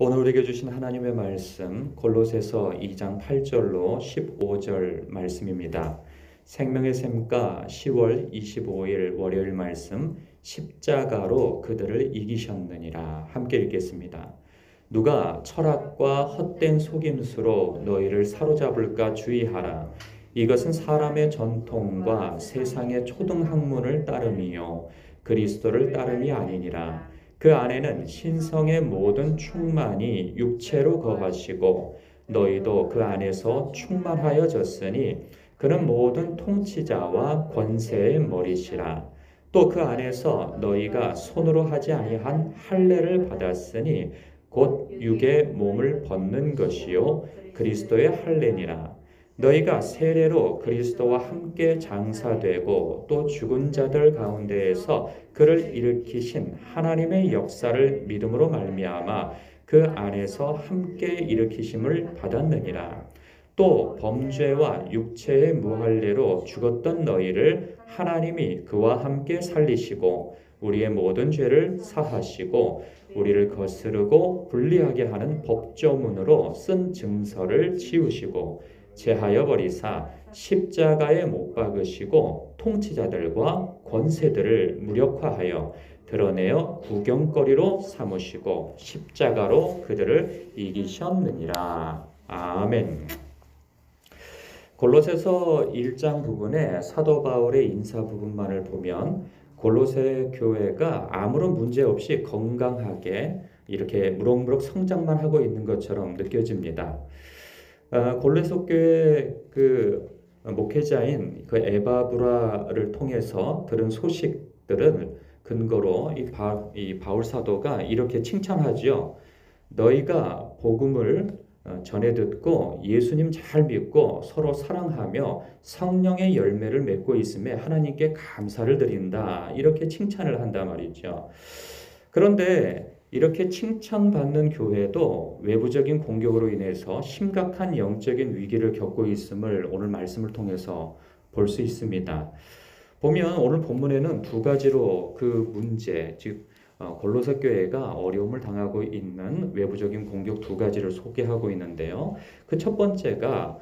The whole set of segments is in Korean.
오늘 우리에게 주신 하나님의 말씀 골로새서 2장 8절로 15절 말씀입니다. 생명의 샘가 10월 25일 월요일 말씀 십자가로 그들을 이기셨느니라. 함께 읽겠습니다. 누가 철학과 헛된 속임수로 너희를 사로잡을까 주의하라. 이것은 사람의 전통과 세상의 초등학문을 따름이요 그리스도를 따름이 아니니라. 그 안에는 신성의 모든 충만이 육체로 거하시고 너희도 그 안에서 충만하여졌으니 그는 모든 통치자와 권세의 머리시라. 또 그 안에서 너희가 손으로 하지 아니한 할례를 받았으니 곧 육의 몸을 벗는 것이요 그리스도의 할례니라. 너희가 세례로 그리스도와 함께 장사되고 또 죽은 자들 가운데에서 그를 일으키신 하나님의 역사를 믿음으로 말미암아 그 안에서 함께 일으키심을 받았느니라. 또 범죄와 육체의 무할례로 죽었던 너희를 하나님이 그와 함께 살리시고 우리의 모든 죄를 사하시고 우리를 거스르고 불리하게 하는 법조문으로 쓴 증서를 지우시고 제하여 버리사 십자가에 못 박으시고 통치자들과 권세들을 무력화하여 드러내어 구경거리로 삼으시고 십자가로 그들을 이기셨느니라. 아멘. 골로새서 1장 부분에 사도 바울의 인사 부분만을 보면 골로새 교회가 아무런 문제 없이 건강하게 이렇게 무럭무럭 성장만 하고 있는 것처럼 느껴집니다. 골로새 교회 그 목회자인 그 에바브라를 통해서 들은 소식들을 근거로 이 바울 사도가 이렇게 칭찬하죠. 너희가 복음을 전해 듣고 예수님 잘 믿고 서로 사랑하며 성령의 열매를 맺고 있음에 하나님께 감사를 드린다. 이렇게 칭찬을 한단 말이죠. 그런데 이렇게 칭찬받는 교회도 외부적인 공격으로 인해서 심각한 영적인 위기를 겪고 있음을 오늘 말씀을 통해서 볼 수 있습니다. 보면 오늘 본문에는 두 가지로 그 문제, 즉 골로새 교회가 어려움을 당하고 있는 외부적인 공격 두 가지를 소개하고 있는데요. 그 첫 번째가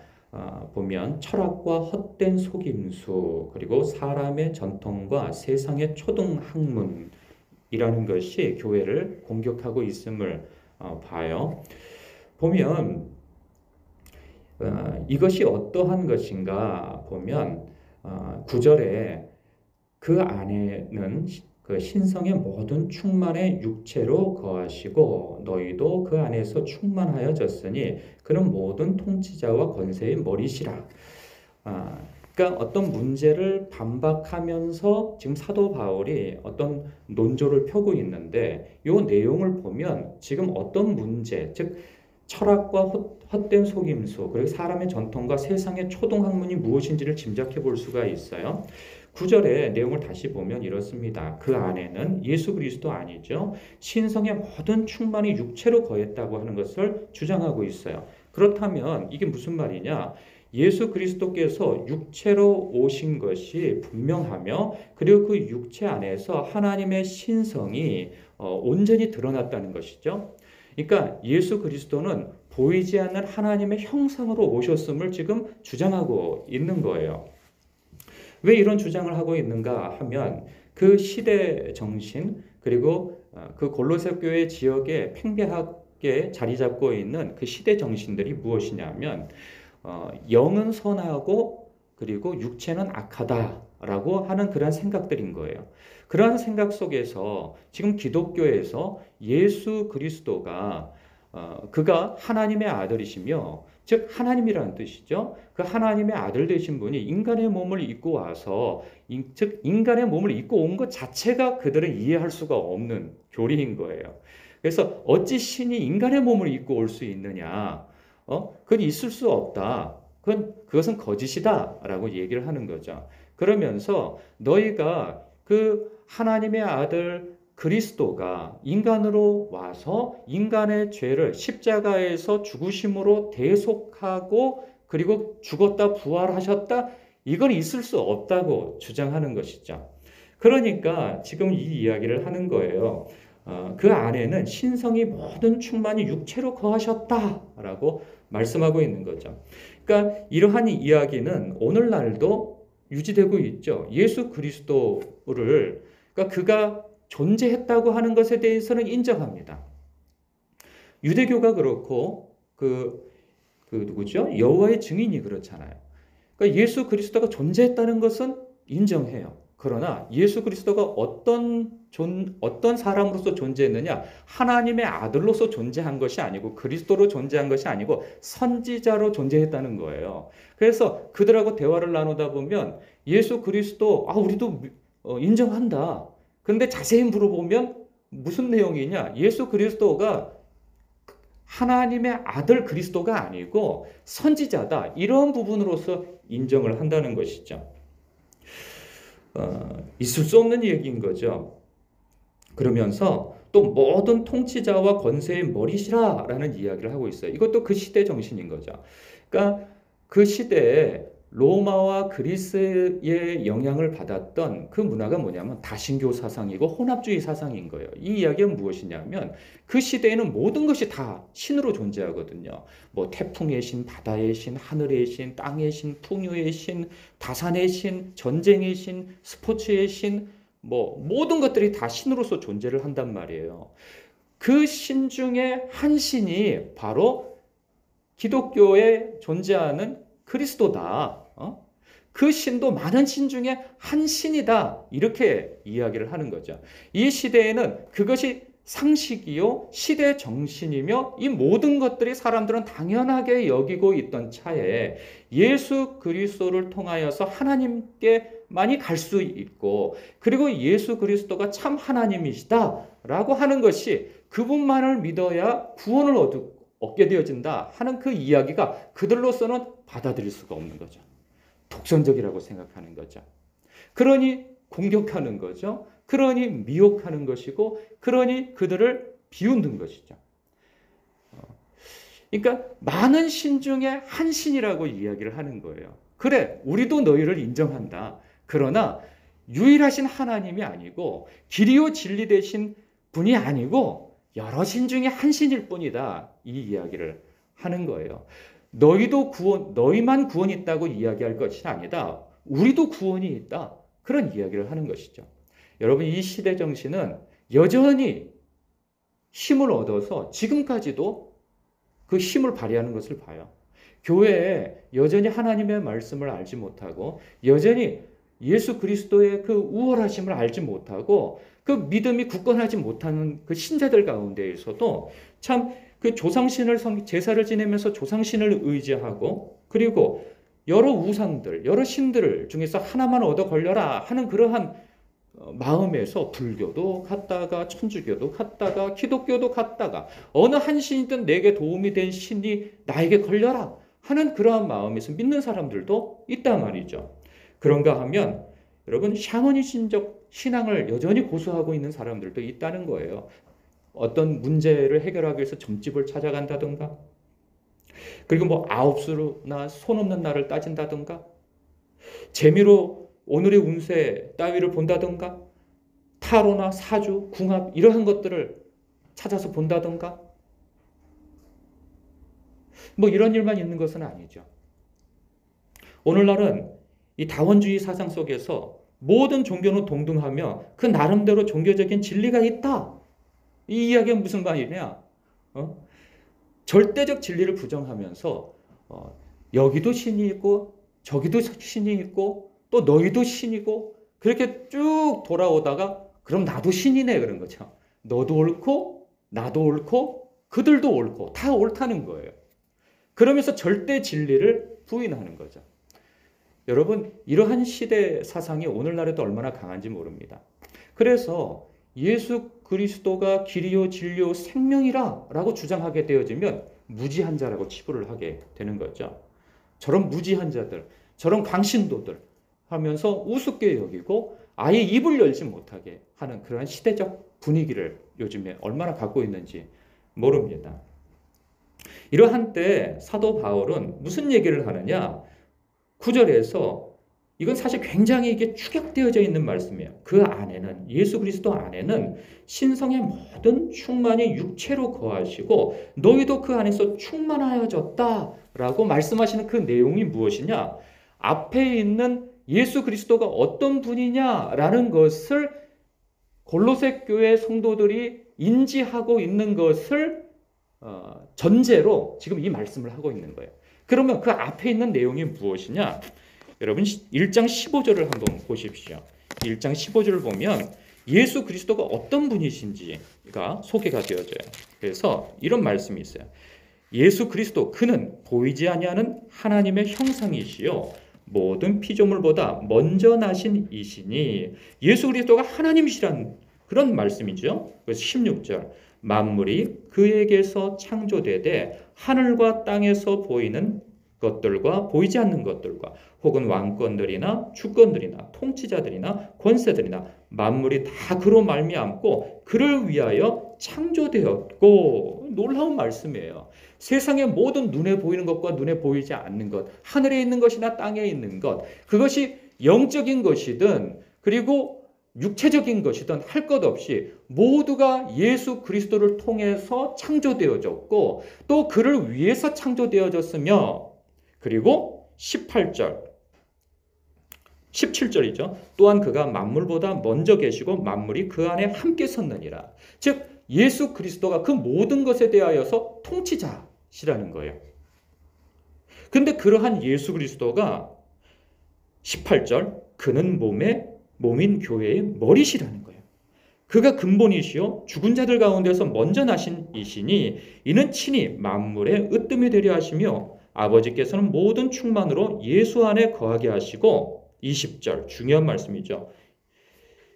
보면 철학과 헛된 속임수, 그리고 사람의 전통과 세상의 초등학문 이라는 것이 교회를 공격하고 있음을 봐요. 보면 이것이 어떠한 것인가 보면 9절에 그 안에는 그 신성의 모든 충만의 육체로 거하시고 너희도 그 안에서 충만하여졌으니 그는 모든 통치자와 권세의 머리시라. 그러니까 어떤 문제를 반박하면서 지금 사도 바울이 어떤 논조를 펴고 있는데 이 내용을 보면 지금 어떤 문제, 즉 철학과 헛된 속임수, 그리고 사람의 전통과 세상의 초등학문이 무엇인지를 짐작해 볼 수가 있어요. 9절의 내용을 다시 보면 이렇습니다. 그 안에는 예수 그리스도 아니죠. 신성의 모든 충만이 육체로 거했다고 하는 것을 주장하고 있어요. 그렇다면 이게 무슨 말이냐? 예수 그리스도께서 육체로 오신 것이 분명하며 그리고 그 육체 안에서 하나님의 신성이 온전히 드러났다는 것이죠. 그러니까 예수 그리스도는 보이지 않는 하나님의 형상으로 오셨음을 지금 주장하고 있는 거예요. 왜 이런 주장을 하고 있는가 하면 그 시대 정신 그리고 그 골로새 교회 지역에 팽배하게 자리 잡고 있는 그 시대 정신들이 무엇이냐면 영은 선하고 그리고 육체는 악하다라고 하는 그런 생각들인 거예요. 그러한 생각 속에서 지금 기독교에서 예수 그리스도가 그가 하나님의 아들이시며 즉 하나님이라는 뜻이죠. 그 하나님의 아들 되신 분이 인간의 몸을 입고 와서 즉 인간의 몸을 입고 온 것 자체가 그들은 이해할 수가 없는 교리인 거예요. 그래서 어찌 신이 인간의 몸을 입고 올 수 있느냐? 그건 있을 수 없다. 그것은 거짓이다라고 얘기를 하는 거죠. 그러면서 너희가 그 하나님의 아들 그리스도가 인간으로 와서 인간의 죄를 십자가에서 죽으심으로 대속하고 그리고 죽었다 부활하셨다 이건 있을 수 없다고 주장하는 것이죠. 그러니까 지금 이 이야기를 하는 거예요. 그 안에는 신성이 모든 충만히 육체로 거하셨다라고 말씀하고 있는 거죠. 그러니까 이러한 이야기는 오늘날도 유지되고 있죠. 예수 그리스도를 그러니까 그가 존재했다고 하는 것에 대해서는 인정합니다. 유대교가 그렇고 그 누구죠? 여호와의 증인이 그렇잖아요. 그러니까 예수 그리스도가 존재했다는 것은 인정해요. 그러나 예수 그리스도가 어떤 사람으로서 존재했느냐? 하나님의 아들로서 존재한 것이 아니고 그리스도로 존재한 것이 아니고 선지자로 존재했다는 거예요. 그래서 그들하고 대화를 나누다 보면 예수 그리스도 우리도 인정한다. 그런데 자세히 물어보면 무슨 내용이냐? 예수 그리스도가 하나님의 아들 그리스도가 아니고 선지자다. 이런 부분으로서 인정을 한다는 것이죠. 있을 수 없는 얘기인 거죠. 그러면서 또 모든 통치자와 권세의 머리시라라는 이야기를 하고 있어요. 이것도 그 시대 정신인 거죠. 그러니까 그 시대에 로마와 그리스의 영향을 받았던 그 문화가 뭐냐면 다신교 사상이고 혼합주의 사상인 거예요. 이 이야기는 무엇이냐면 그 시대에는 모든 것이 다 신으로 존재하거든요. 뭐 태풍의 신, 바다의 신, 하늘의 신, 땅의 신, 풍요의 신, 다산의 신, 전쟁의 신, 스포츠의 신, 뭐 모든 것들이 다 신으로서 존재를 한단 말이에요. 그 신 중에 한 신이 바로 기독교에 존재하는 그리스도다. 그 신도 많은 신 중에 한 신이다. 이렇게 이야기를 하는 거죠. 이 시대에는 그것이 상식이요, 시대 정신이며 이 모든 것들이 사람들은 당연하게 여기고 있던 차에 예수 그리스도를 통하여서 하나님께만이 갈 수 있고 그리고 예수 그리스도가 참 하나님이시다라고 하는 것이 그분만을 믿어야 구원을 얻게 되어진다 하는 그 이야기가 그들로서는 받아들일 수가 없는 거죠. 독선적이라고 생각하는 거죠. 그러니 공격하는 거죠. 그러니 미혹하는 것이고 그러니 그들을 비웃는 것이죠. 그러니까 많은 신 중에 한 신이라고 이야기를 하는 거예요. 그래, 우리도 너희를 인정한다. 그러나 유일하신 하나님이 아니고 길이요 진리 되신 분이 아니고 여러 신 중에 한 신일 뿐이다. 이 이야기를 하는 거예요. 너희만 구원이 있다고 이야기할 것이 아니다. 우리도 구원이 있다. 그런 이야기를 하는 것이죠. 여러분, 이 시대 정신은 여전히 힘을 얻어서 지금까지도 그 힘을 발휘하는 것을 봐요. 교회에 여전히 하나님의 말씀을 알지 못하고 여전히 예수 그리스도의 그 우월하심을 알지 못하고 그 믿음이 굳건하지 못하는 그 신자들 가운데에서도 참 그 조상신을 제사를 지내면서 조상신을 의지하고 그리고 여러 우상들, 여러 신들 중에서 하나만 얻어 걸려라 하는 그러한 마음에서 불교도 갔다가 천주교도 갔다가 기독교도 갔다가 어느 한 신이든 내게 도움이 된 신이 나에게 걸려라 하는 그러한 마음에서 믿는 사람들도 있단 말이죠. 그런가 하면 여러분 샤머니즘적 신앙을 여전히 고수하고 있는 사람들도 있다는 거예요. 어떤 문제를 해결하기 위해서 점집을 찾아간다든가 그리고 뭐 아홉수나 손 없는 날을 따진다든가 재미로 오늘의 운세 따위를 본다든가 타로나 사주, 궁합 이러한 것들을 찾아서 본다든가 뭐 이런 일만 있는 것은 아니죠. 오늘날은 이 다원주의 사상 속에서 모든 종교는 동등하며 그 나름대로 종교적인 진리가 있다. 이 이야기가 무슨 말이냐? 절대적 진리를 부정하면서 여기도 신이 있고 저기도 신이 있고 또 너희도 신이고 그렇게 쭉 돌아오다가 그럼 나도 신이네 그런 거죠. 너도 옳고 나도 옳고 그들도 옳고 다 옳다는 거예요. 그러면서 절대 진리를 부인하는 거죠. 여러분 이러한 시대 사상이 오늘날에도 얼마나 강한지 모릅니다. 그래서 예수 그리스도가 길이요 진리요 생명이라 라고 주장하게 되어지면 무지한 자라고 치부를 하게 되는 거죠. 저런 무지한 자들, 저런 광신도들 하면서 우습게 여기고 아예 입을 열지 못하게 하는 그런 시대적 분위기를 요즘에 얼마나 갖고 있는지 모릅니다. 이러한 때 사도 바울은 무슨 얘기를 하느냐? 9절에서 이건 사실 굉장히 이게 축약되어져 있는 말씀이에요. 그 안에는, 예수 그리스도 안에는 신성의 모든 충만이 육체로 거하시고 너희도 그 안에서 충만하여졌다라고 말씀하시는 그 내용이 무엇이냐? 앞에 있는 예수 그리스도가 어떤 분이냐라는 것을 골로새 교회 성도들이 인지하고 있는 것을 전제로 지금 이 말씀을 하고 있는 거예요. 그러면 그 앞에 있는 내용이 무엇이냐? 여러분 1장 15절을 한번 보십시오. 1장 15절을 보면 예수 그리스도가 어떤 분이신지가 소개가 되어져요. 그래서 이런 말씀이 있어요. 예수 그리스도 그는 보이지 아니하는 하나님의 형상이시요 모든 피조물보다 먼저 나신 이시니 예수 그리스도가 하나님이시라는 그런 말씀이죠. 그래서 16절 만물이 그에게서 창조되되 하늘과 땅에서 보이는 것들과 보이지 않는 것들과 혹은 왕권들이나 주권들이나 통치자들이나 권세들이나 만물이 다 그로 말미암고 그를 위하여 창조되었고 놀라운 말씀이에요. 세상의 모든 눈에 보이는 것과 눈에 보이지 않는 것, 하늘에 있는 것이나 땅에 있는 것, 그것이 영적인 것이든 그리고 육체적인 것이든 할 것 없이 모두가 예수 그리스도를 통해서 창조되어졌고 또 그를 위해서 창조되어졌으며 그리고 18절 17절이죠. 또한 그가 만물보다 먼저 계시고 만물이 그 안에 함께 섰느니라. 즉 예수 그리스도가 그 모든 것에 대하여서 통치자시라는 거예요. 근데 그러한 예수 그리스도가 18절 그는 몸인 교회의 머리시라는 거예요. 그가 근본이시요 죽은 자들 가운데서 먼저 나신 이시니 이는 친히 만물의 으뜸이 되려 하시며 아버지께서는 모든 충만으로 예수 안에 거하게 하시고 20절 중요한 말씀이죠.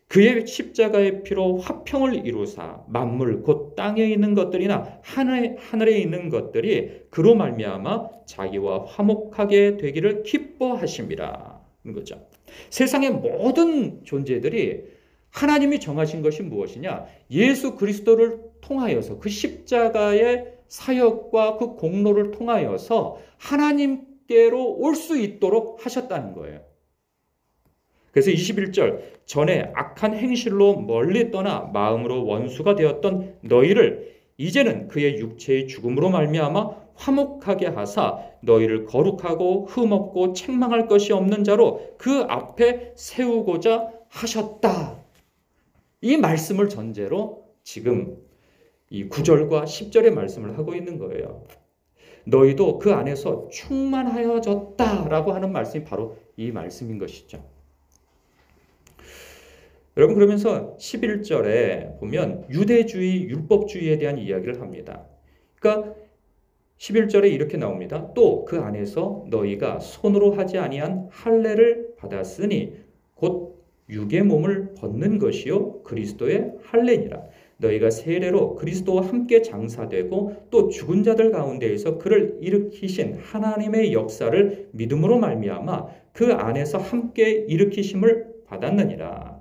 그의 십자가의 피로 화평을 이루사 만물 곧 땅에 있는 것들이나 하늘에 있는 것들이 그로 말미암아 자기와 화목하게 되기를 기뻐하심이라. 거죠. 세상의 모든 존재들이 하나님이 정하신 것이 무엇이냐? 예수 그리스도를 통하여서 그 십자가의 사역과 그 공로를 통하여서 하나님께로 올 수 있도록 하셨다는 거예요. 그래서 21절 전에 악한 행실로 멀리 떠나 마음으로 원수가 되었던 너희를 이제는 그의 육체의 죽음으로 말미암아 화목하게 하사 너희를 거룩하고 흠없고 책망할 것이 없는 자로 그 앞에 세우고자 하셨다. 이 말씀을 전제로 지금 이 9절과 10절의 말씀을 하고 있는 거예요. 너희도 그 안에서 충만하여졌다라고 하는 말씀이 바로 이 말씀인 것이죠. 여러분 그러면서 11절에 보면 유대주의, 율법주의에 대한 이야기를 합니다. 그러니까 11절에 이렇게 나옵니다. 또 그 안에서 너희가 손으로 하지 아니한 할례를 받았으니 곧 육의 몸을 벗는 것이요 그리스도의 할례니라. 너희가 세례로 그리스도와 함께 장사되고 또 죽은 자들 가운데에서 그를 일으키신 하나님의 역사를 믿음으로 말미암아 그 안에서 함께 일으키심을 받았느니라.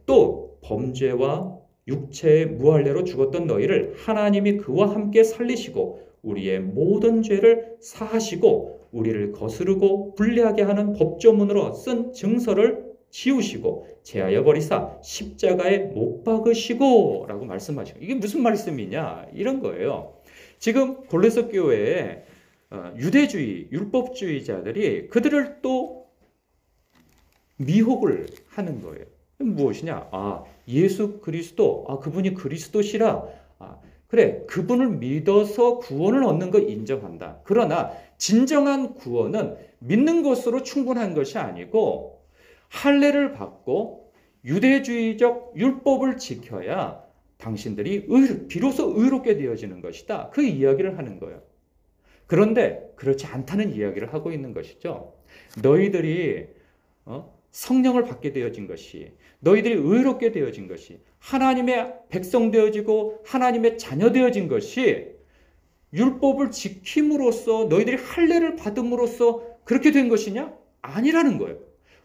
또 범죄와 육체의 무할례로 죽었던 너희를 하나님이 그와 함께 살리시고 우리의 모든 죄를 사하시고 우리를 거스르고 불리하게 하는 법조문으로 쓴 증서를 지우시고 제하여 버리사 십자가에 못 박으시고 라고 말씀하시고 이게 무슨 말씀이냐 이런 거예요. 지금 골로새 교회에 유대주의, 율법주의자들이 그들을 또 미혹을 하는 거예요. 무엇이냐? 예수 그리스도, 그분이 그리스도시라. 그래, 그분을 믿어서 구원을 얻는 거 인정한다. 그러나 진정한 구원은 믿는 것으로 충분한 것이 아니고 할례를 받고 유대주의적 율법을 지켜야 당신들이 비로소 의롭게 되어지는 것이다. 그 이야기를 하는 거예요. 그런데 그렇지 않다는 이야기를 하고 있는 것이죠. 너희들이 성령을 받게 되어진 것이, 너희들이 의롭게 되어진 것이, 하나님의 백성 되어지고 하나님의 자녀 되어진 것이 율법을 지킴으로써 너희들이 할례를 받음으로써 그렇게 된 것이냐? 아니라는 거예요.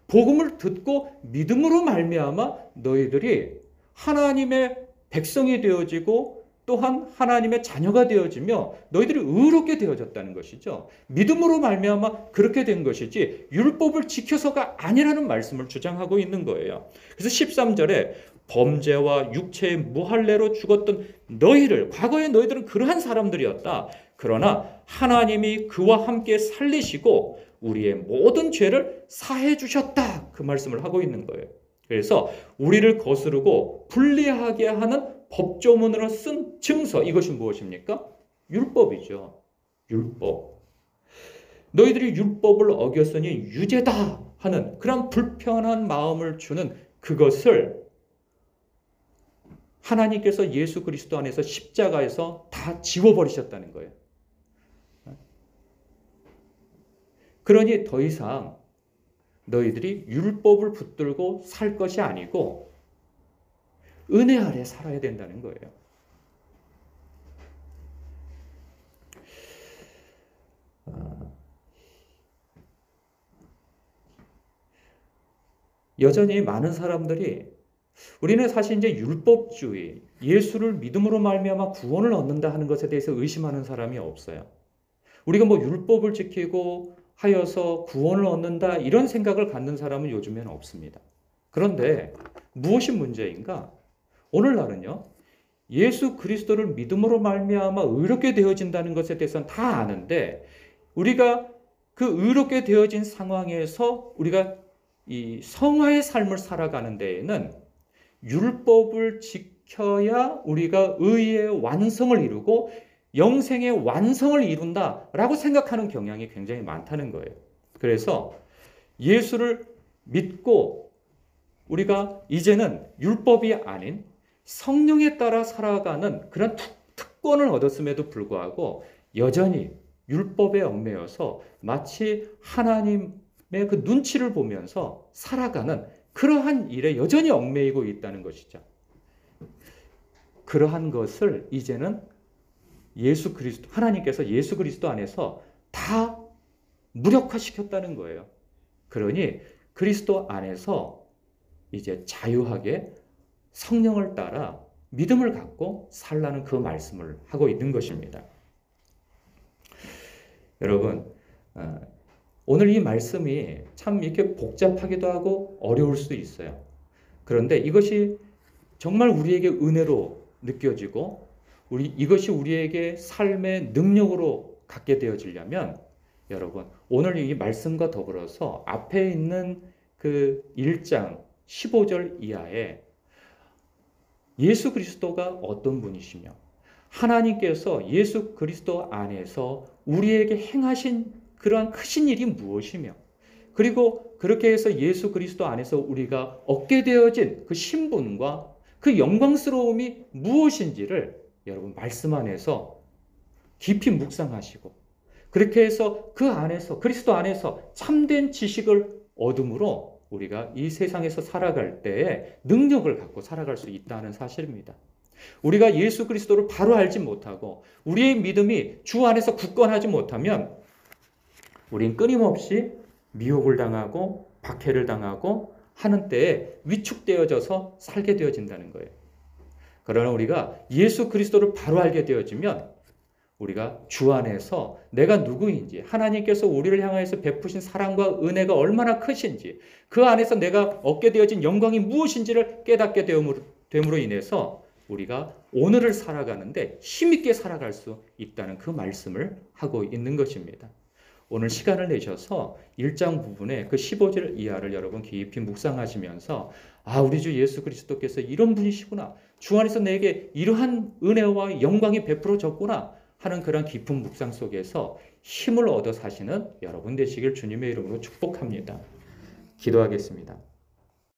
복음을 듣고 믿음으로 말미암아 너희들이 하나님의 백성이 되어지고 또한 하나님의 자녀가 되어지며 너희들이 의롭게 되어졌다는 것이죠. 믿음으로 말미암아 그렇게 된 것이지 율법을 지켜서가 아니라는 말씀을 주장하고 있는 거예요. 그래서 13절에 범죄와 육체의 무할례로 죽었던 너희를, 과거에 너희들은 그러한 사람들이었다. 그러나 하나님이 그와 함께 살리시고 우리의 모든 죄를 사해 주셨다. 그 말씀을 하고 있는 거예요. 그래서 우리를 거스르고 불리하게 하는 법조문으로 쓴 증서, 이것이 무엇입니까? 율법이죠. 율법. 너희들이 율법을 어겼으니 유죄다 하는 그런 불편한 마음을 주는 그것을 하나님께서 예수 그리스도 안에서 십자가에서 다 지워버리셨다는 거예요. 그러니 더 이상 너희들이 율법을 붙들고 살 것이 아니고 은혜 아래 살아야 된다는 거예요. 여전히 많은 사람들이 우리는 사실 이제 율법주의, 예수를 믿음으로 말미암아 구원을 얻는다 하는 것에 대해서 의심하는 사람이 없어요. 우리가 뭐 율법을 지키고 하여서 구원을 얻는다 이런 생각을 갖는 사람은 요즘에는 없습니다. 그런데 무엇이 문제인가? 오늘날은요, 예수 그리스도를 믿음으로 말미암아 의롭게 되어진다는 것에 대해서는 다 아는데 우리가 그 의롭게 되어진 상황에서 우리가 이 성화의 삶을 살아가는 데에는 율법을 지켜야 우리가 의의 완성을 이루고 영생의 완성을 이룬다라고 생각하는 경향이 굉장히 많다는 거예요. 그래서 예수를 믿고 우리가 이제는 율법이 아닌 성령에 따라 살아가는 그런 특권을 얻었음에도 불구하고 여전히 율법에 얽매여서 마치 하나님의 그 눈치를 보면서 살아가는 그러한 일에 여전히 얽매이고 있다는 것이죠. 그러한 것을 이제는 예수 그리스도, 하나님께서 예수 그리스도 안에서 다 무력화시켰다는 거예요. 그러니 그리스도 안에서 이제 자유하게 성령을 따라 믿음을 갖고 살라는 그 말씀을 하고 있는 것입니다. 여러분, 오늘 이 말씀이 참 이렇게 복잡하기도 하고 어려울 수도 있어요. 그런데 이것이 정말 우리에게 은혜로 느껴지고 이것이 우리에게 삶의 능력으로 갖게 되어지려면 여러분, 오늘 이 말씀과 더불어서 앞에 있는 그 1장 15절 이하에 예수 그리스도가 어떤 분이시며 하나님께서 예수 그리스도 안에서 우리에게 행하신 그러한 크신 일이 무엇이며 그리고 그렇게 해서 예수 그리스도 안에서 우리가 얻게 되어진 그 신분과 그 영광스러움이 무엇인지를 여러분 말씀 안에서 깊이 묵상하시고 그렇게 해서 그 안에서 그리스도 안에서 참된 지식을 얻음으로 우리가 이 세상에서 살아갈 때에 능력을 갖고 살아갈 수 있다는 사실입니다. 우리가 예수 그리스도를 바로 알지 못하고 우리의 믿음이 주 안에서 굳건하지 못하면 우린 끊임없이 미혹을 당하고 박해를 당하고 하는 때에 위축되어져서 살게 되어진다는 거예요. 그러나 우리가 예수 그리스도를 바로 알게 되어지면 우리가 주 안에서 내가 누구인지 하나님께서 우리를 향하여서 베푸신 사랑과 은혜가 얼마나 크신지 그 안에서 내가 얻게 되어진 영광이 무엇인지를 깨닫게 됨으로 인해서 우리가 오늘을 살아가는데 힘있게 살아갈 수 있다는 그 말씀을 하고 있는 것입니다. 오늘 시간을 내셔서 1장 부분의 그 15절 이하를 여러분 깊이 묵상하시면서 우리 주 예수 그리스도께서 이런 분이시구나. 주 안에서 내게 이러한 은혜와 영광이 베풀어졌구나 하는 그런 깊은 묵상 속에서 힘을 얻어 사시는 여러분 되시길 주님의 이름으로 축복합니다. 기도하겠습니다.